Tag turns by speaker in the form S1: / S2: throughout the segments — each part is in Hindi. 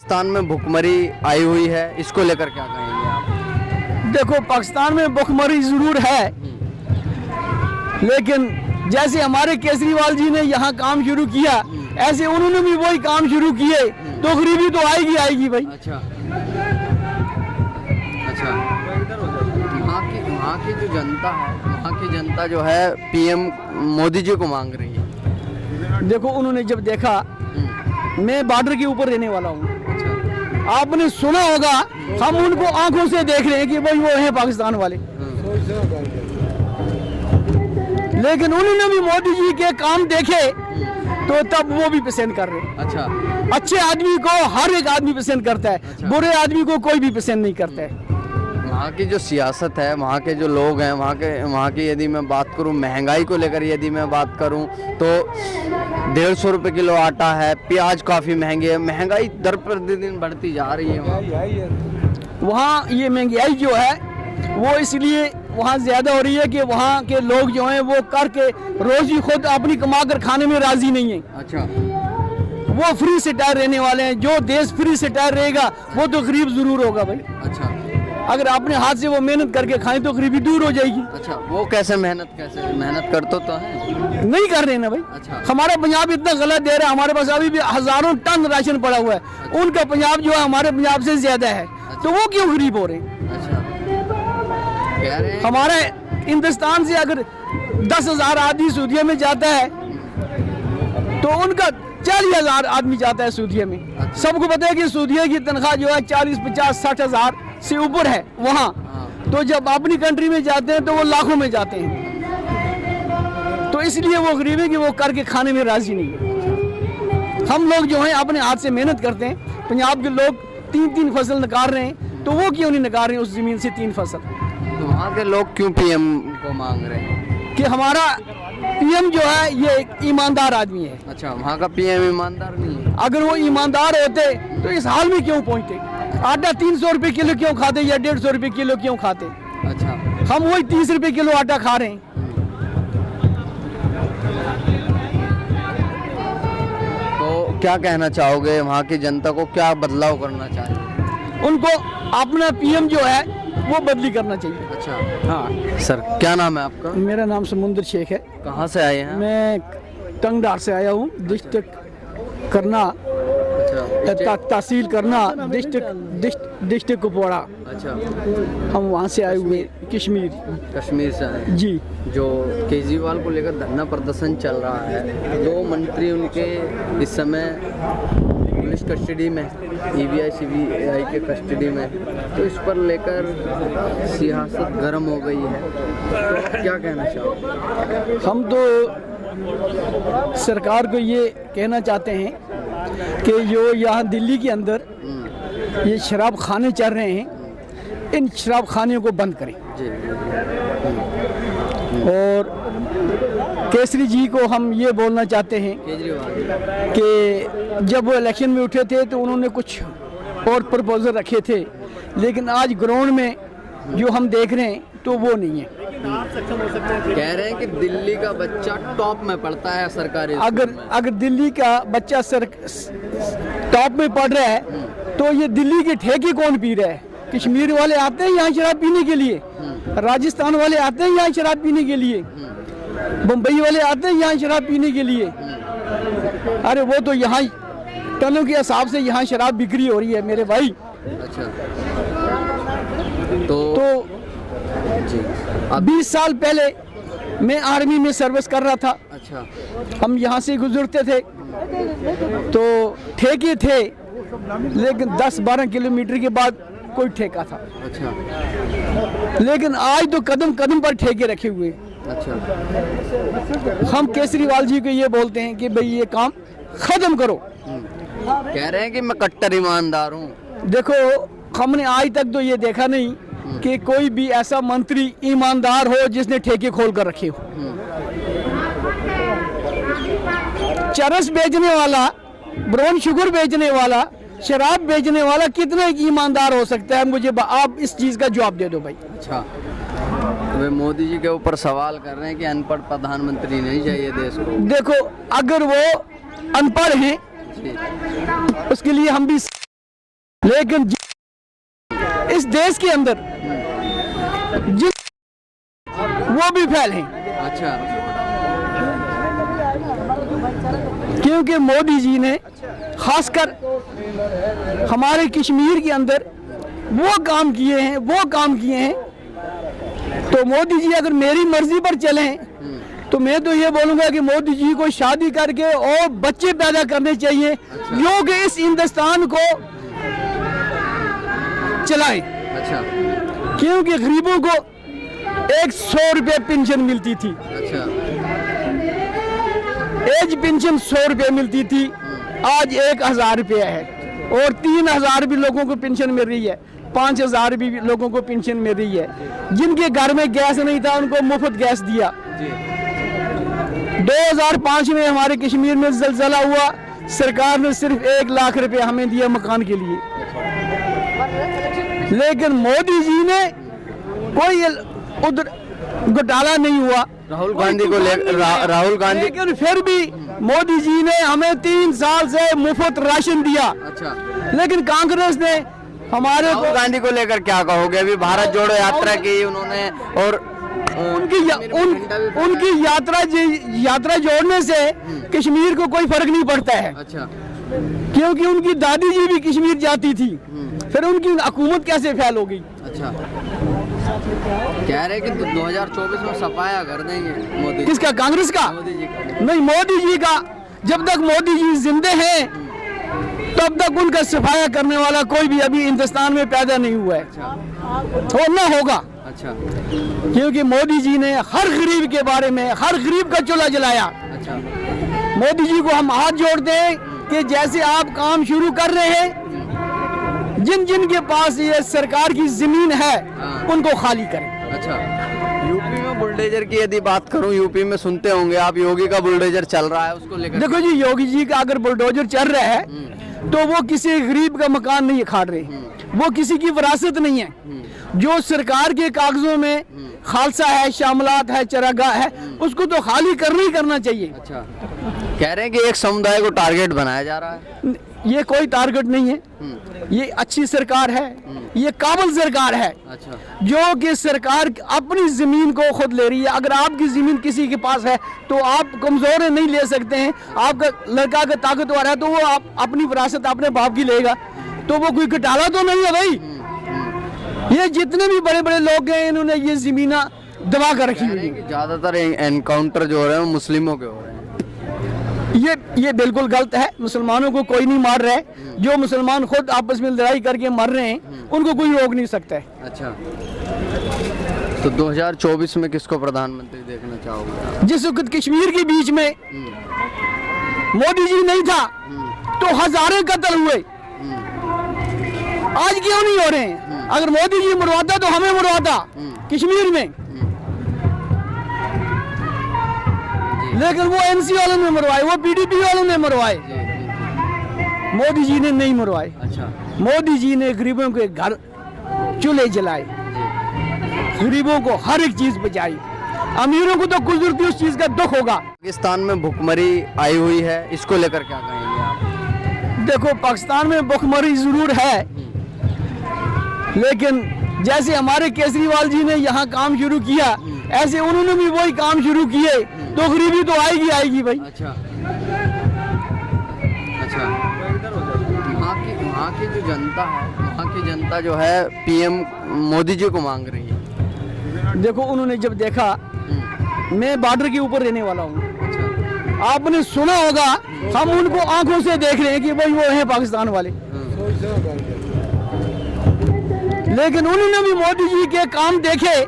S1: पाकिस्तान में भुखमरी आई हुई है, इसको लेकर क्या कहेंगे आप?
S2: देखो, पाकिस्तान में भुखमरी जरूर है, लेकिन जैसे हमारे केजरीवाल जी ने यहाँ काम शुरू किया, ऐसे उन्होंने भी वही काम शुरू किए, तो गरीबी तो आएगी आएगी भाई।
S1: अच्छा, वहाँ की जो जनता है, वहाँ की जनता जो है पीएम मोदी जी को मांग रही है।
S2: देखो, उन्होंने जब देखा, मैं बॉर्डर के ऊपर रहने वाला हूँ, आपने सुना होगा, हम उनको आंखों से देख रहे हैं कि भाई वो हैं पाकिस्तान वाले, लेकिन उन्होंने भी मोदी जी के काम देखे तो तब वो भी पसंद कर रहे हैं।
S1: अच्छा,
S2: अच्छे आदमी को हर एक आदमी पसंद करता है। अच्छा। बुरे आदमी को कोई भी पसंद नहीं करता है।
S1: वहाँ की जो सियासत है, वहाँ के जो लोग हैं, वहाँ की यदि मैं बात करूँ, महंगाई को लेकर यदि मैं बात करूँ तो 150 रुपये किलो आटा है, प्याज काफ़ी महंगे है, महंगाई दर प्रतिदिन बढ़ती जा रही है।
S2: वहाँ ये महंगाई जो है वो इसलिए वहाँ ज़्यादा हो रही है कि वहाँ के लोग जो हैं वो करके रोज़ ही खुद अपनी कमा कर खाने में राज़ी नहीं है।
S1: अच्छा,
S2: वो फ्री से टायर रहने वाले हैं। जो देश फ्री से टायर रहेगा वो तो गरीब ज़रूर होगा भाई।
S1: अच्छा,
S2: अगर अपने हाथ से वो मेहनत करके खाएं तो गरीबी दूर हो जाएगी।
S1: अच्छा, वो कैसे मेहनत करते तो है? नहीं
S2: कर रहे ना भाई।
S1: अच्छा,
S2: हमारा पंजाब इतना गलत दे रहा है, हमारे पास अभी भी हजारों टन राशन पड़ा हुआ है। अच्छा। उनका पंजाब जो है हमारे पंजाब से ज्यादा है। अच्छा। तो वो क्यों गरीब हो रहे हैं? अच्छा, कह रहे हैं हमारे हिंदुस्तान से अगर 10,000 आदमी सऊदीया में जाता है तो उनका 40,000 आदमी जाता है सऊदीया में। अच्छा। सबको पता है कि सऊदीया की तनख्वाह जो है 40, 50, 60,000 से ऊपर है वहाँ। तो जब अपनी कंट्री में जाते हैं तो वो लाखों में जाते हैं। तो इसलिए वो गरीब है कि वो करके खाने में राजी नहीं है। हम लोग जो हैं अपने हाथ से मेहनत करते हैं। पंजाब के लोग 3-3 फसल निकाल रहे हैं, तो वो क्यों नहीं निकाल रहे हैं उस जमीन से 3 फसल?
S1: तो वहाँ के लोग क्यों पीएम को मांग रहे हैं?
S2: कि हमारा पीएम जो है ये एक ईमानदार आदमी है।
S1: अच्छा, वहाँ का पीएम ईमानदार नहीं है?
S2: अगर वो ईमानदार होते तो इस हाल में क्यों पहुँचते? आटा 300 रुपये किलो क्यों खाते या 150 रुपये किलो क्यों खाते?
S1: अच्छा,
S2: हम वही 30 रुपये किलो आटा खा रहे हैं।
S1: तो क्या कहना चाहोगे, वहाँ की जनता को क्या बदलाव करना चाहिए?
S2: उनको अपना पीएम जो है वो बदली करना चाहिए।
S1: अच्छा,
S2: हाँ
S1: सर, क्या नाम है आपका?
S2: मेरा नाम समुंदर शेख है।
S1: कहाँ से आए हैं?
S2: मैं टंगडार से आया हूँ, डिस्ट्रिक्ट करना। अच्छा, तहसील करना, डिस्ट्रिक्ट कुपवाड़ा।
S1: अच्छा,
S2: हम वहाँ से आए हुए, कश्मीर से आए जी।
S1: जो केजरीवाल को लेकर धरना प्रदर्शन चल रहा है, 2 मंत्री उनके इस समय पुलिस कस्टडी में, EBI CBI के कस्टडी में, तो इस पर लेकर सियासत गर्म हो गई है, तो क्या कहना चाहोगे?
S2: हम तो सरकार को ये कहना चाहते हैं कि जो यहाँ दिल्ली के अंदर ये शराब खाने चल रहे हैं, इन शराब खाने को बंद करें। और केसरी जी को हम ये बोलना चाहते हैं कि जब वो इलेक्शन में उठे थे तो उन्होंने कुछ और प्रपोजल रखे थे, लेकिन आज ग्राउंड में जो हम देख रहे हैं तो वो नहीं है।
S1: कह रहे हैं कि दिल्ली का बच्चा टॉप में पढ़ता है सरकारी।
S2: अगर दिल्ली का बच्चा टॉप में पढ़ रहा है तो ये दिल्ली के ठेके कौन पी रहा है? कश्मीर वाले आते हैं यहाँ शराब पीने के लिए, राजस्थान वाले आते हैं यहाँ शराब पीने के लिए, बम्बई वाले आते हैं यहाँ शराब पीने के लिए। अरे वो तो यहाँ टनों के हिसाब से यहाँ शराब बिक्री हो रही है मेरे भाई।
S1: अच्छा, तो
S2: 20 साल पहले मैं आर्मी में सर्विस कर रहा था।
S1: अच्छा,
S2: हम यहाँ से गुजरते थे तो ठेके थे, लेकिन 10-12 किलोमीटर के बाद कोई ठेका था।
S1: अच्छा,
S2: लेकिन आज तो कदम कदम पर ठेके रखे हुए।
S1: अच्छा,
S2: हम केजरीवाल जी को ये बोलते हैं कि भाई ये काम खत्म करो।
S1: कह रहे हैं कि मैं कट्टर ईमानदार हूँ। देखो,
S2: हमने आज तक तो ये देखा नहीं कि कोई भी ऐसा मंत्री ईमानदार हो जिसने ठेके खोल कर रखे हो। चरस बेचने वाला, ब्राउन शुगर बेचने वाला, शराब बेचने वाला कितना ईमानदार हो सकता है? मुझे आप इस चीज का जवाब दे दो भाई। अच्छा,
S1: तो वे मोदी जी के ऊपर सवाल कर रहे हैं कि अनपढ़ प्रधानमंत्री नहीं चाहिए देश को।
S2: देखो, अगर वो अनपढ़ हैं उसके लिए हम भी लेकिन इस देश के अंदर वो भी फैल हैं।
S1: अच्छा,
S2: क्योंकि मोदी जी ने खासकर हमारे कश्मीर के अंदर वो काम किए हैं। तो मोदी जी अगर मेरी मर्जी पर चलें तो मैं तो ये बोलूंगा कि मोदी जी को शादी करके और बच्चे पैदा करने चाहिए जो कि इस हिंदुस्तान को चलाएं।
S1: अच्छा,
S2: क्योंकि गरीबों को 100 रुपये पेंशन मिलती थी।
S1: अच्छा,
S2: एज पेंशन 100 रुपये मिलती थी, आज 1000 रुपये है। और 3000 भी लोगों को पेंशन मिल रही है, 5000 भी लोगों को पेंशन मिल रही है। जिनके घर में गैस नहीं था उनको मुफ्त गैस दिया। 2005 में हमारे कश्मीर में ज़लज़ला हुआ, सरकार ने सिर्फ 1 लाख रुपए हमें दिया मकान के लिए। लेकिन मोदी जी ने कोई उधर घोटाला नहीं हुआ।
S1: राहुल गांधी को राहुल गांधी,
S2: लेकिन फिर भी मोदी जी ने हमें 3 साल से मुफ्त राशन दिया।
S1: अच्छा,
S2: लेकिन कांग्रेस ने हमारे
S1: राहुल गांधी को लेकर क्या कहोगे? अभी भारत जोड़ो यात्रा की उन्होंने, और
S2: उनकी यात्रा जोड़ने से कश्मीर को कोई फर्क नहीं पड़ता है।
S1: अच्छा,
S2: क्योंकि उनकी दादी जी भी कश्मीर जाती थी, फिर उनकी हुकूमत कैसे फैल हो गई?
S1: अच्छा, कह रहे कि 2024 में सफाया कर देंगे मोदी।
S2: किसका? कांग्रेस का?
S1: मोदी जी का।
S2: नहीं, मोदी जी का। जब तक मोदी जी जिंदे हैं तब तक उनका सफाया करने वाला कोई भी अभी हिंदुस्तान में पैदा नहीं हुआ है।
S1: अच्छा,
S2: और न होगा।
S1: अच्छा,
S2: क्योंकि मोदी जी ने हर गरीब के बारे में, हर गरीब का चूल्हा जलाया।
S1: अच्छा,
S2: मोदी जी को हम हाथ जोड़ते हैं कि जैसे आप काम शुरू कर रहे हैं, जिन जिन के पास ये सरकार की जमीन है उनको खाली करें।
S1: अच्छा, यूपी में बुलडोजर की यदि बात करूं, यूपी में सुनते होंगे आप, योगी का बुलडोजर चल रहा है, उसको लेकर
S2: देखो जी, योगी जी का अगर बुलडोजर चल रहा है तो वो किसी गरीब का मकान नहीं खाड़ रहे, वो किसी की विरासत नहीं है। जो सरकार के कागजों में खालसा है, शामलात है, चरागाह है, उसको तो खाली करना ही करना चाहिए।
S1: अच्छा, कह रहे हैं कि एक समुदाय को टारगेट बनाया जा रहा है।
S2: ये कोई टारगेट नहीं है, ये अच्छी सरकार है, ये काबिल सरकार है।
S1: अच्छा,
S2: जो कि सरकार अपनी जमीन को खुद ले रही है। अगर आपकी जमीन किसी के पास है तो आप कमजोर है, नहीं ले सकते हैं। आपका लड़का का ताकतवर है तो वो आप अपनी विरासत अपने बाप की लेगा, तो वो कोई घोटाला तो नहीं है भाई। ये जितने भी बड़े बड़े लोग हैं इन्होंने ये जमीना दबा कर रखी हुई है।
S1: ज्यादातर एनकाउंटर जो हो रहे हैं वो मुस्लिमों के हो रहे हैं।
S2: ये बिल्कुल गलत है। मुसलमानों को कोई नहीं मार रहा है, जो मुसलमान खुद आपस में लड़ाई करके मर रहे हैं उनको कोई रोक नहीं सकता है।
S1: अच्छा, तो 2024 में किसको प्रधानमंत्री देखना चाहोगे?
S2: जिस वक्त कश्मीर के बीच में मोदी जी नहीं था तो हजारों कत्ल हुए, आज क्यों नहीं हो रहे हैं? अगर मोदी जी मरवाता तो हमें मरवाता कश्मीर में, लेकिन वो एनसी वालों ने मरवाए, वो पीडीपी वालों ने मरवाए, मोदी जी ने नहीं मरवाए।
S1: अच्छा,
S2: मोदी जी ने गरीबों के घर चूल्हे जलाए, गरीबों को हर एक चीज बचाई। अमीरों को तो गुजरती उस चीज का दुख होगा।
S1: पाकिस्तान में भुखमरी आई हुई है, इसको लेकर क्या कहेंगे आप?
S2: देखो, पाकिस्तान में भुखमरी जरूर है, लेकिन जैसे हमारे केजरीवाल जी ने यहाँ काम शुरू किया, ऐसे उन्होंने भी वही काम शुरू किए, तो गरीबी तो आएगी भाई।
S1: अच्छा, अच्छा, वहाँ की जो जनता है, वहाँ की जनता जो है पीएम मोदी जी को मांग रही है।
S2: देखो, उन्होंने जब देखा, मैं बॉर्डर के ऊपर रहने वाला हूँ,
S1: अच्छा,
S2: आपने सुना होगा, हम उनको आंखों से देख रहे हैं कि भाई वो हैं पाकिस्तान वाले। लेकिन उन्होंने भी मोदी जी के काम देखे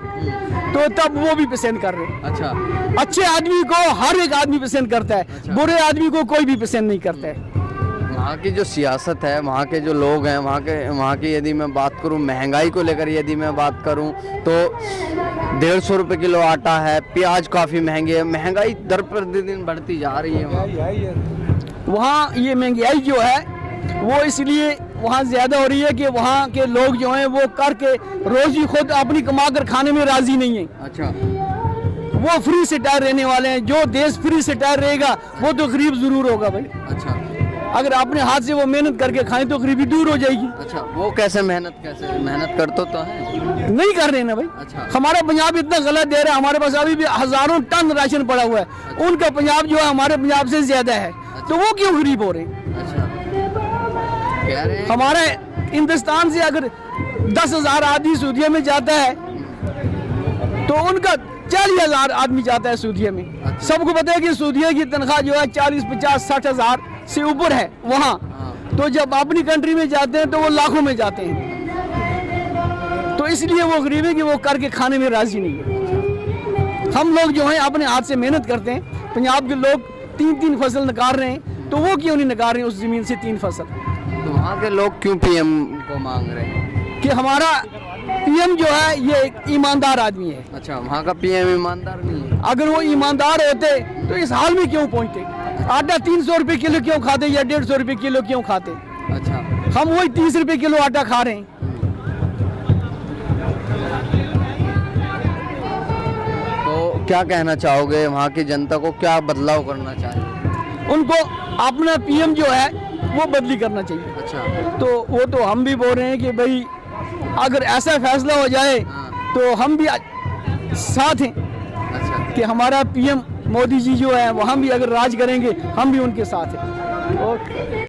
S2: तो तब वो भी पसंद कर रहे हैं।
S1: अच्छा,
S2: अच्छे आदमी को हर एक आदमी पसंद करता है। अच्छा। बुरे आदमी को कोई भी पसंद नहीं करता है।
S1: वहाँ की जो सियासत है, वहाँ के जो लोग हैं, वहाँ की यदि मैं बात करूँ, महंगाई को लेकर यदि मैं बात करूँ तो 150 रुपये किलो आटा है, प्याज काफ़ी महंगे है, महंगाई दर प्रतिदिन बढ़ती जा रही है।
S2: वहाँ ये महंगाई जो है वो इसलिए वहाँ ज़्यादा हो रही है कि वहाँ के लोग जो हैं वो करके रोज़ी खुद अपनी कमा कर खाने में राज़ी नहीं है।
S1: अच्छा,
S2: वो फ्री से टायर रहने वाले हैं। जो देश फ्री से टायर रहेगा वो तो गरीब ज़रूर होगा भाई।
S1: अच्छा,
S2: अगर अपने हाथ से वो मेहनत करके खाएं तो गरीबी दूर हो जाएगी।
S1: अच्छा, वो कैसे मेहनत कर तो है,
S2: नहीं कर रहे ना भाई।
S1: अच्छा।
S2: हमारा पंजाब इतना गलत दे रहा है, हमारे पास अभी भी हजारों टन राशन पड़ा हुआ है। उनका पंजाब जो है हमारे पंजाब से ज्यादा है, तो वो क्यों गरीब हो रहे हैं?
S1: अच्छा, कह रहे हैं
S2: हमारे हिंदुस्तान से अगर 10,000 आदमी सऊदीया में जाता है तो उनका 40,000 आदमी जाता है सऊदीया में।
S1: अच्छा।
S2: सबको पता है कि सऊदीया की तनख्वाह जो है 40, 50, 60,000 से ऊपर है वहाँ।
S1: हाँ।
S2: तो जब अपनी कंट्री में जाते हैं तो वो लाखों में जाते हैं, तो इसलिए वो गरीब है कि वो करके खाने में राजी नहीं है। हम लोग जो हैं अपने हाथ से मेहनत करते हैं। पंजाब के लोग 3-3 फसल निकाल रहे हैं, तो वो क्यों नहीं निकाल रहे हैं उस जमीन से 3 फसल?
S1: तो वहाँ के लोग क्यों पीएम को मांग रहे हैं?
S2: कि हमारा पीएम जो है ये एक ईमानदार आदमी है।
S1: अच्छा, वहाँ का पीएम ईमानदार नहीं है?
S2: अगर वो ईमानदार होते तो इस हाल में क्यों पहुंचते? आटा 300 रुपए किलो क्यों खाते या 150 रुपए किलो क्यों खाते?
S1: अच्छा,
S2: हम वही 30 रुपए किलो आटा खा रहे हैं।
S1: तो क्या कहना चाहोगे, वहाँ की जनता को क्या बदलाव करना चाहिए?
S2: उनको अपना पीएम जो है वो बदली करना चाहिए।
S1: अच्छा,
S2: तो वो तो हम भी बोल रहे हैं कि भाई अगर ऐसा फैसला हो जाए
S1: हाँ।
S2: तो हम भी साथ हैं
S1: अच्छा,
S2: कि हमारा पीएम मोदी जी जो है वो हम भी अगर राज करेंगे हम भी उनके साथ हैं। ओके।